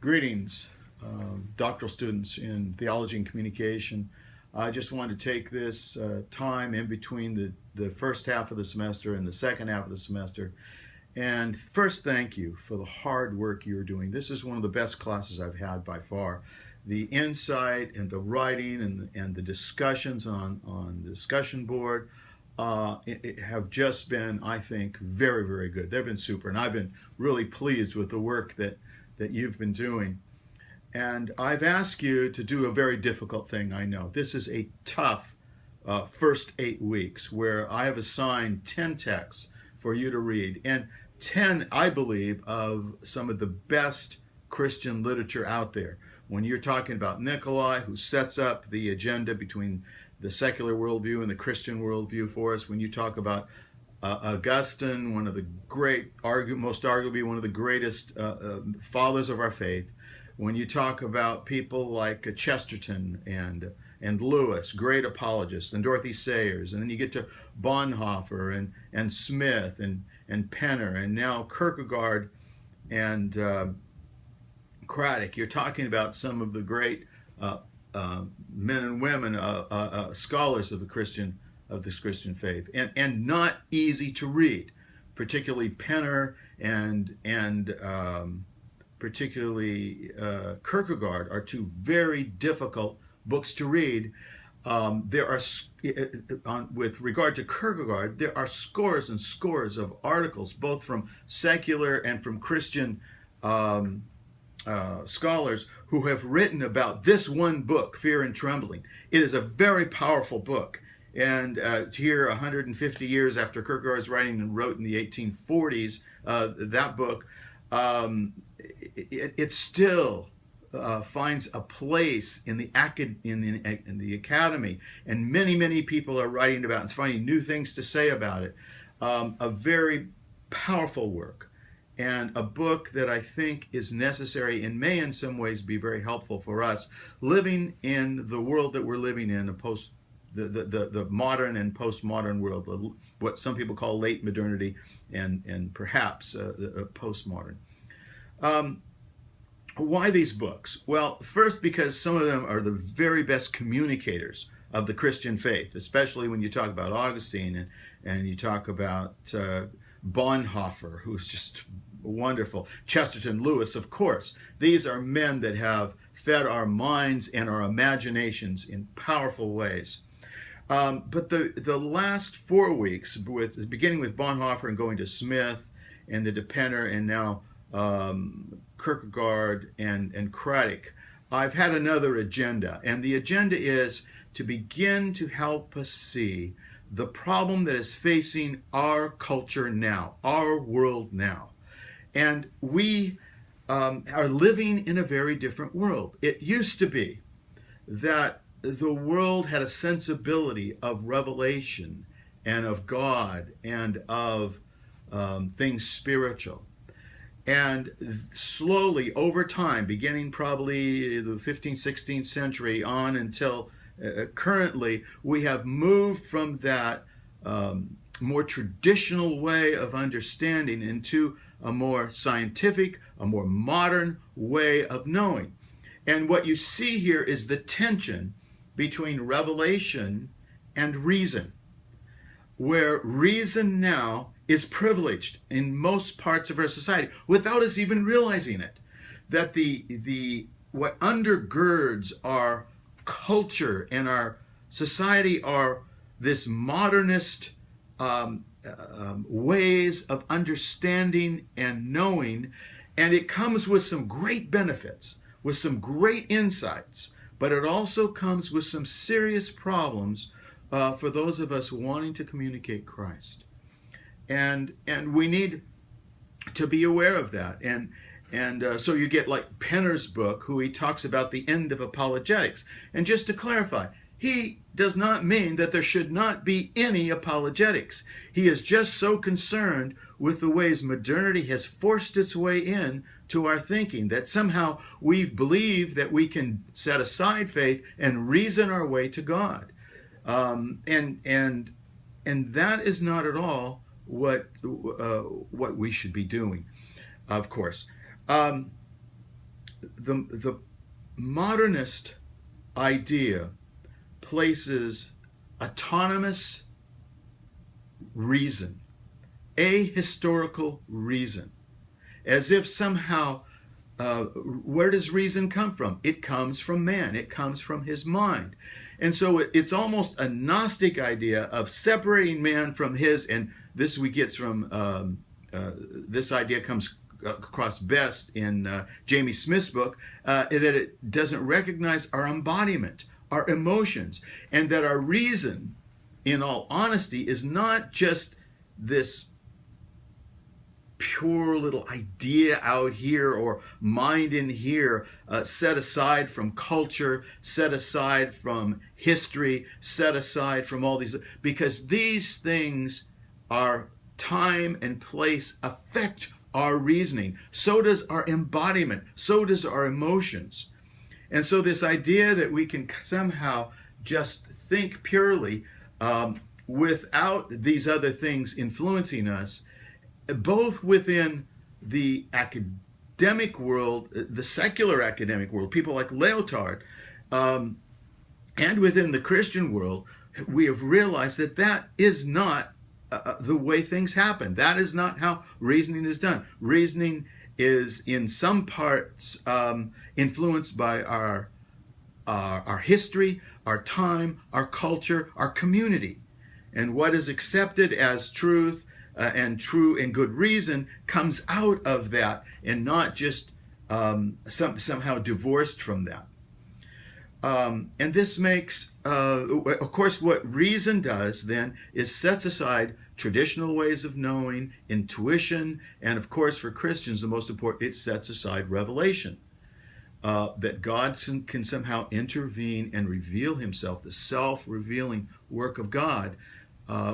Greetings, doctoral students in theology and communication. I just wanted to take this time in between the first half of the semester and the second half of the semester and first thank you for the hard work you're doing. This is one of the best classes I've had by far. The insight and the writing and the discussions on the discussion board it have just been, I think, very, very good. They've been super, and I've been really pleased with the work that you've been doing. And I've asked you to do a very difficult thing, I know. This is a tough first 8 weeks where I have assigned 10 texts for you to read. And 10, I believe, of some of the best Christian literature out there. When you're talking about Nikolai, who sets up the agenda between the secular worldview and the Christian worldview for us, when you talk about Augustine, one of the great, most arguably one of the greatest fathers of our faith. When you talk about people like Chesterton and Lewis, great apologists, and Dorothy Sayers, and then you get to Bonhoeffer and Smith and Penner, and now Kierkegaard and Craddock. You're talking about some of the great men and women, scholars of this Christian faith, and not easy to read, particularly Penner and particularly Kierkegaard are two very difficult books to read. There are, with regard to Kierkegaard, there are scores and scores of articles, both from secular and from Christian scholars who have written about this one book, Fear and Trembling. It is a very powerful book. And here, 150 years after Kierkegaard's writing and wrote in the 1840s, that book, it still finds a place in the academy, and many people are writing about it and finding new things to say about it. A very powerful work, and a book that I think is necessary and may in some ways be very helpful for us living in the world that we're living in, the modern and postmodern world, what some people call late modernity and perhaps postmodern. Why these books? Well, first, because some of them are the very best communicators of the Christian faith, especially when you talk about Augustine and you talk about Bonhoeffer, who's just wonderful. Chesterton, Lewis, of course. These are men that have fed our minds and our imaginations in powerful ways. But the last 4 weeks, beginning with Bonhoeffer and going to Smith and the Penner and now Kierkegaard and Craddock, I've had another agenda. And the agenda is to begin to help us see the problem that is facing our culture now, our world now. And we are living in a very different world. It used to be that the world had a sensibility of revelation and of God and of things spiritual. And slowly, over time, beginning probably the 15th, 16th century on until currently, we have moved from that more traditional way of understanding into a more scientific, a more modern way of knowing. And what you see here is the tension between revelation and reason, where reason now is privileged in most parts of our society without us even realizing it. That what undergirds our culture and our society are this modernist ways of understanding and knowing, and it comes with some great benefits, with some great insights, but it also comes with some serious problems for those of us wanting to communicate Christ. And we need to be aware of that. And so you get like Penner's book, who he talks about the end of apologetics. And just to clarify, he does not mean that there should not be any apologetics. He is just so concerned with the ways modernity has forced its way in to our thinking, that somehow we believe that we can set aside faith and reason our way to God. And that is not at all what we should be doing, of course. the modernist idea places autonomous reason, ahistorical reason, as if somehow, where does reason come from? It comes from man. It comes from his mind. And so it's almost a Gnostic idea of separating man from his, and this we get from, this idea comes across best in Jamie Smith's book, that it doesn't recognize our embodiment, our emotions, and that our reason, in all honesty, is not just this pure little idea out here or mind in here, set aside from culture, set aside from history, set aside from all these, because these things are time and place affect our reasoning. So does our embodiment. So does our emotions. And so this idea that we can somehow just think purely without these other things influencing us, both within the academic world, the secular academic world, people like Lyotard, and within the Christian world, we have realized that that is not the way things happen. That is not how reasoning is done. Reasoning is in some parts influenced by our history, our time, our culture, our community. And what is accepted as truth and true and good reason comes out of that and not just somehow divorced from that. And this makes, of course, what reason does then is sets aside traditional ways of knowing, intuition, and of course for Christians the most important, it sets aside revelation. That God can somehow intervene and reveal himself, the self-revealing work of God,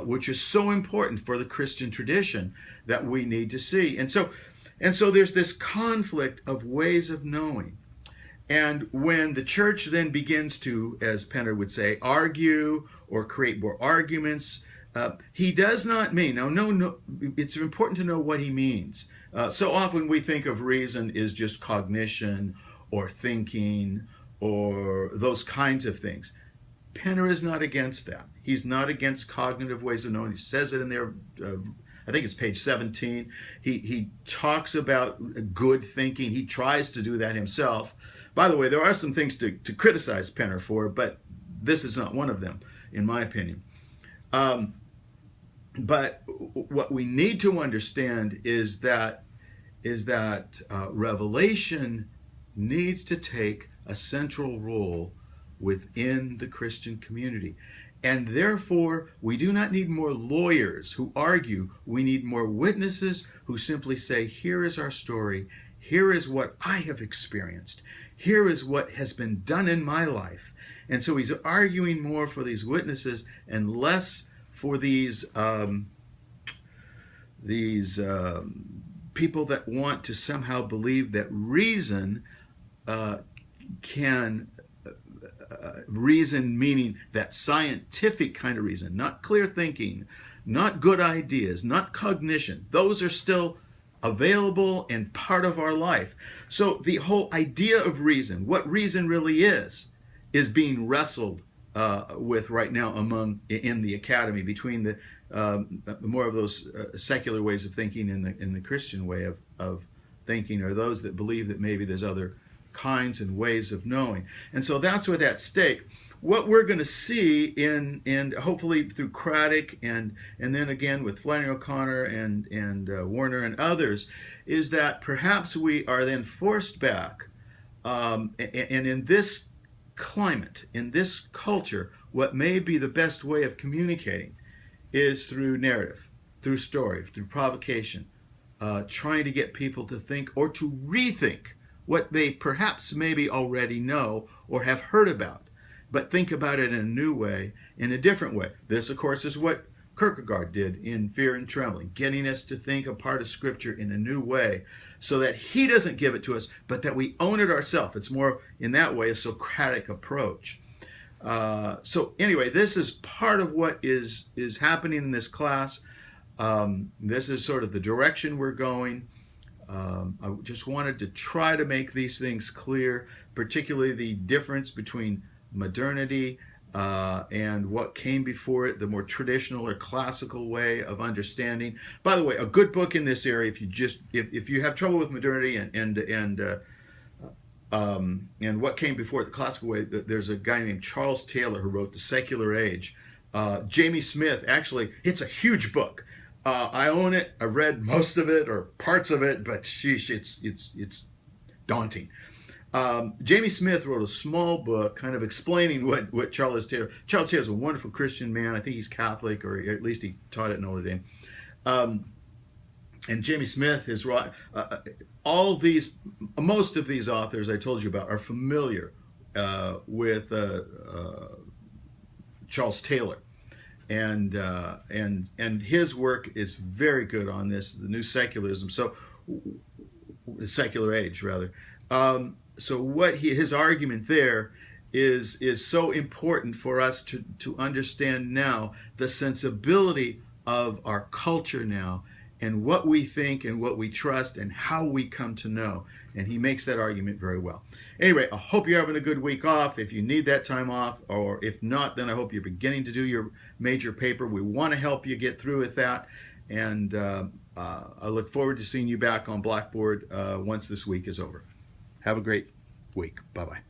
which is so important for the Christian tradition that we need to see. And so there's this conflict of ways of knowing. And when the church then begins to, as Penner would say, argue or create more arguments, he does not mean, no, it's important to know what he means. So often we think of reason as just cognition or thinking or those kinds of things. Penner is not against that. He's not against cognitive ways of knowing. He says it in there, I think it's page 17. He talks about good thinking. He tries to do that himself. By the way, there are some things to criticize Penner for, but this is not one of them, in my opinion. But what we need to understand is that revelation needs to take a central role within the Christian community. And therefore, we do not need more lawyers who argue. We need more witnesses who simply say, here is our story. Here is what I have experienced. Here is what has been done in my life. And so he's arguing more for these witnesses and less for these people that want to somehow believe that reason can reason, meaning that scientific kind of reason, not clear thinking, not good ideas, not cognition. Those are still available and part of our life. So the whole idea of reason, what reason really is being wrestled with right now in the academy between the more of those secular ways of thinking and the Christian way of thinking, or those that believe that maybe there's other kinds and ways of knowing. And so that's what's at stake. What we're going to see in hopefully through Craddock and then again with Flannery O'Connor and Warner and others, is that perhaps we are then forced back, and in this climate, in this culture, what may be the best way of communicating is through narrative, through story, through provocation, trying to get people to think or to rethink what they perhaps maybe already know or have heard about, but think about it in a new way, in a different way. This, of course, is what Kierkegaard did in Fear and Trembling, getting us to think a part of Scripture in a new way so that he doesn't give it to us, but that we own it ourselves. It's more, in that way, a Socratic approach. So anyway, this is part of what is happening in this class. This is sort of the direction we're going. I just wanted to try to make these things clear, particularly the difference between modernity and what came before it, the more traditional or classical way of understanding. By the way, a good book in this area, if you have trouble with modernity and what came before it, the classical way, there's a guy named Charles Taylor who wrote The Secular Age. Jamie Smith, actually, it's a huge book. I own it. I've read most of it or parts of it, but sheesh, it's daunting. Jamie Smith wrote a small book kind of explaining what Charles Taylor is a wonderful Christian man. I think he's Catholic, or at least he taught at Notre Dame. And Jamie Smith is right. Most of these authors I told you about are familiar with Charles Taylor. And his work is very good on this, the new secularism. So, the secular age, rather. So his argument there is so important for us to understand now the sensibility of our culture now, and what we think and what we trust and how we come to know. And he makes that argument very well. Anyway, I hope you're having a good week off. If you need that time off, or if not, then I hope you're beginning to do your major paper. We want to help you get through with that. And I look forward to seeing you back on Blackboard once this week is over. Have a great week. Bye-bye.